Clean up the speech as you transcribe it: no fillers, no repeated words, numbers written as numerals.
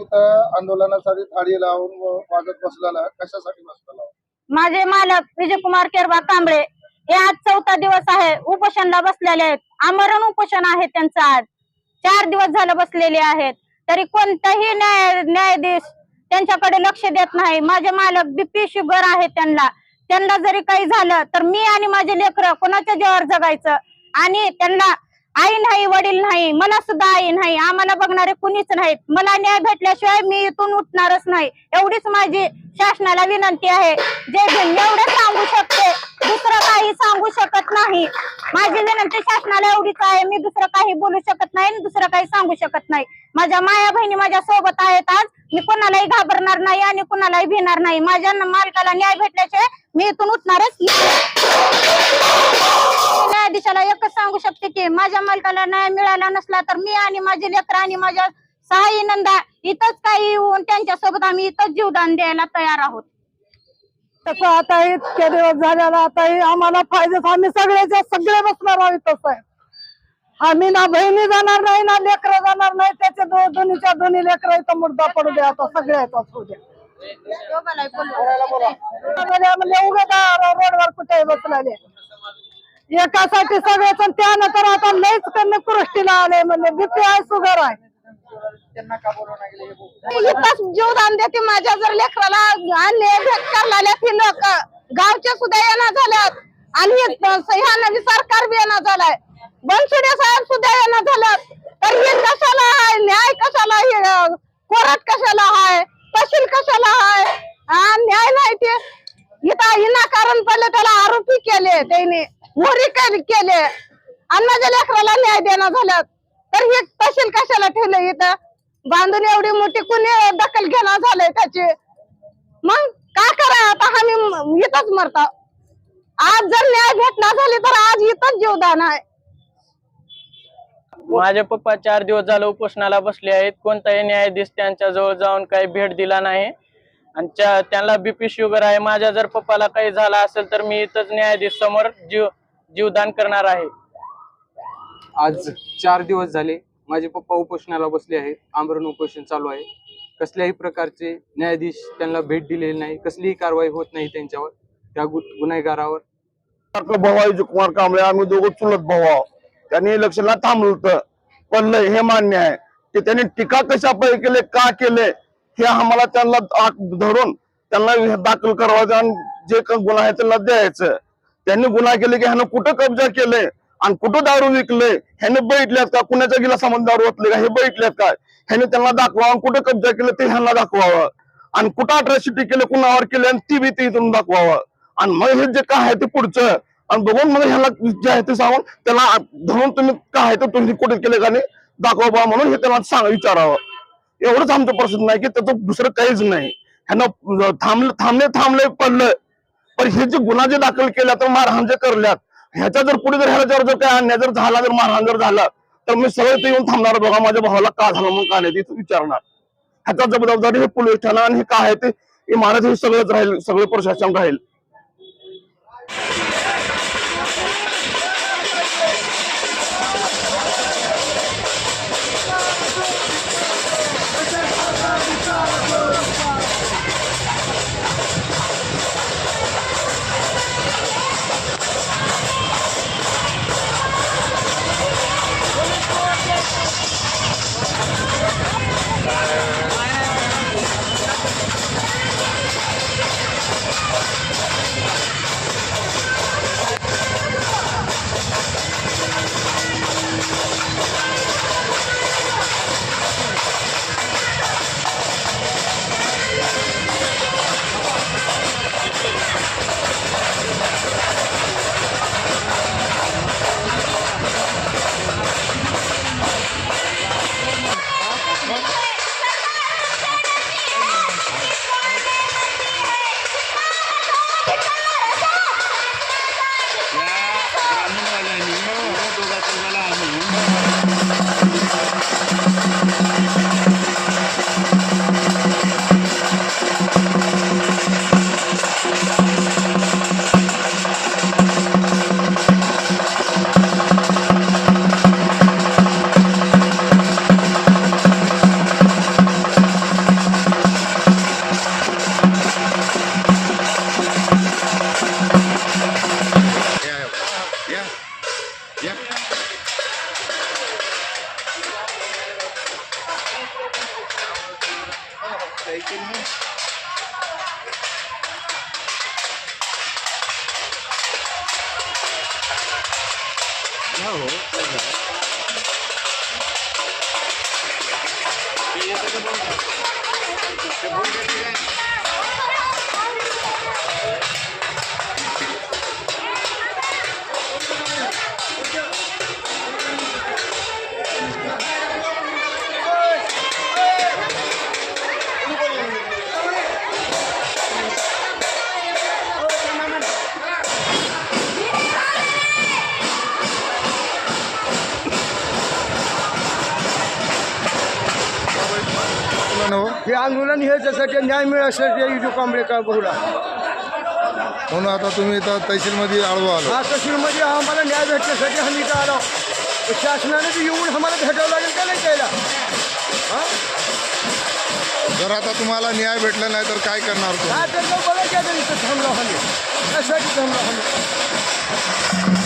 इथं आंदोलनासाठी थाळी लावून वाजत बसलेला कशासाठी बसलेला? माझे मालक विजयकुमार केरबा कांबळे हे आज 4था दिवस आहे उपोषणला बसलेले आहेत. आमरण उपोषण आहे त्यांचं. आज 4 दिवस झालं बसलेले आहेत, तरी कोणताही न्यायाधीश त्यांच्याकडे लक्ष देत नाही. माझे मालक बीपी शुगर आहे, त्यांना जरी काही झालं तर मी आणि माझे लेकरं कोणाच्या जीवावर जगायचं? आणि त्यांना आई नाही, वडील नाही, मला सुद्धा आई नाही, आम्हाला बघणारे कुणीच नाहीत. मला न्याय भेटल्याशिवाय मी इथून उठणारच नाही, एवढीच माझी शासनाला विनंती आहे. जय भीम एवढं सांगू शकते, दुसरं काही सांगू शकत नाही. माझी विनंती शासनाला एवढीच आहे, मी दुसरं काही बोलू शकत नाही, दुसरं काही सांगू शकत नाही. माझ्या माया बहिणी माझ्या सोबत आहेत. आज मी कोणालाही घाबरणार नाही आणि कोणालाही भिणार नाही. माझ्या मालकाला न्याय भेटल्याशिवाय मी इथून उठणारच न्यायाधीशाला एकच सांगू शकते की माझ्या मालकाला न्याय मिळाला नसला तर मी आणि माझे लेकर आणि माझ्या 6 नंदा इथंच काही येऊन त्यांच्यासोबत आम्ही इथंच जीवदान द्यायला तयार आहोत. तसं आता इतके दिवस झालेला आताही आम्हाला फायदेच. आम्ही सगळे बसणार आहोत. तसं आहे, आम्ही ना बहिणी जाणार नाही ना लेकरं जाणार नाही. त्याचे दोन्ही लेकरं इथं मुर्दा पडू द्या. आता सगळ्याच होऊ द्या. रोडवर कुठे बसलेले एकासाठी सगळेच. त्यानं तर आता लयच कमी कृष्टीला आले. म्हणजे बीपी आहे, शुगर आहे. जीवदान देते माझ्या जर लेकराला आणले भेट करणाऱ्या ती लोक गावचे सुद्धा येणं झाल्यात आणि ह्या नवी सरकार बी येणं झालाय. बनसुडे साहेब सुद्धा येणं झाल्यात. तर हे कशाला आहे? न्याय कशाला? हे कोर्ट कशाला आहे? तहसील कशाला आहे? न्याय नाही. ते इथं विनाकारण पडले, त्याला आरोपी केले, त्यांनी मोरी केले आणि माझ्या लेकराला न्याय देणं झाल्यात. तर हे तहसील कशाला ठेवलं? इथं बांधून एवढी मोठी कुणी दखल घेणं झालंय त्याची. मग काय करा आता? आम्ही इथंच मरता. आज जर न्याय भेटणार झाली तर आज इथंच जीवदान आहे. माझे पप्पा 4 दिवस झाले उपोषणाला बसले आहेत. कोणताही न्यायाधीश त्यांच्या जवळ जाऊन काही भेट दिला नाही आणि त्यांना बीपी शुगर आहे. माझ्या जर पप्पाला काही झालं असेल तर मी इथंच न्यायाधीश समोर जीवदान करणार आहे. आज 4 दिवस झाले माझे पप्पा उपोषणाला बसले आहेत. आमरण उपोषण चालू आहे. कसल्याही प्रकारचे न्यायाधीश त्यांना भेट दिलेली नाही, कसलीही कारवाई होत नाही त्यांच्यावर, त्या गुन्हेगारावर. विजयकुमार कांबळे आम्ही दोघं चुलत भाऊ आहोत. त्यांनी इलेक्शनला थांबलं होतं, पण हे मान्य आहे की त्यांनी टीका कशा केले, का केले हे आम्हाला त्यांना धरून त्यांना दाखल करायचं आणि जे गुन्हा आहे त्यांना द्यायचं. त्यांनी गुन्हा केले की ह्यानं कुठं कब्जा केले आणि कुठं दारू विकले, ह्याने बैठल्यात का, कुणाच्या गिलासामध्ये दारू ओतले का हे बैठल्यात काय, ह्याने त्यांना दाखवावं. कुठं कब्जा केलं ते ह्यांना दाखवावं आणि कुठं अट्रॉसिटी केले, कुणावर केले आणि ती भीती इथून दाखवावं. आणि मग हे जे काय आहे ते पुढचं आणि बघून मग ह्याला जे आहे ते सांगून त्याला धरून तुम्ही काय आहे ते तुम्ही कुठे केले का नाही दाखवा म्हणून हे त्यांना विचारावं. एवढंच आमचं प्रश्न नाही की त्याचं दुसरं काहीच नाही. ह्यांना थांबले पडलं, पण हे जे गुन्हा जे दाखल केला तर मारहाण जे करल्यात ह्याच्या जर पुढे जर ह्याच्यावर जर काय अन्याय जर झाला, जर मारहाण जर झाला तर मी सगळं ते येऊन थांबणार. बघा माझ्या भावाला का झालं म्हणून का नाही ते विचारणार. ह्याचा जबाबदारी हे पोलीस ठाणा आणि हे काय आहे ते इमारत हे सगळंच राहील, सगळं प्रशासन राहील. हे आंदोलन हे जसं न्याय मिळासाठी विजू कांबळे का बहुला म्हणून आता तुम्ही इथं तहसीलमध्ये आळवा आलो. हा तहसीलमध्ये आम्हाला न्याय भेटण्यासाठी आम्ही इथं आलो. शासनाने बी येऊन आम्हाला भेटावं लागेल का नाही त्याला. जर आता तुम्हाला न्याय भेटला नाही तर काय करणार तुम्ही? काय तर बघा इथं थांबलो आम्ही त्यासाठी थांबलो आम्ही.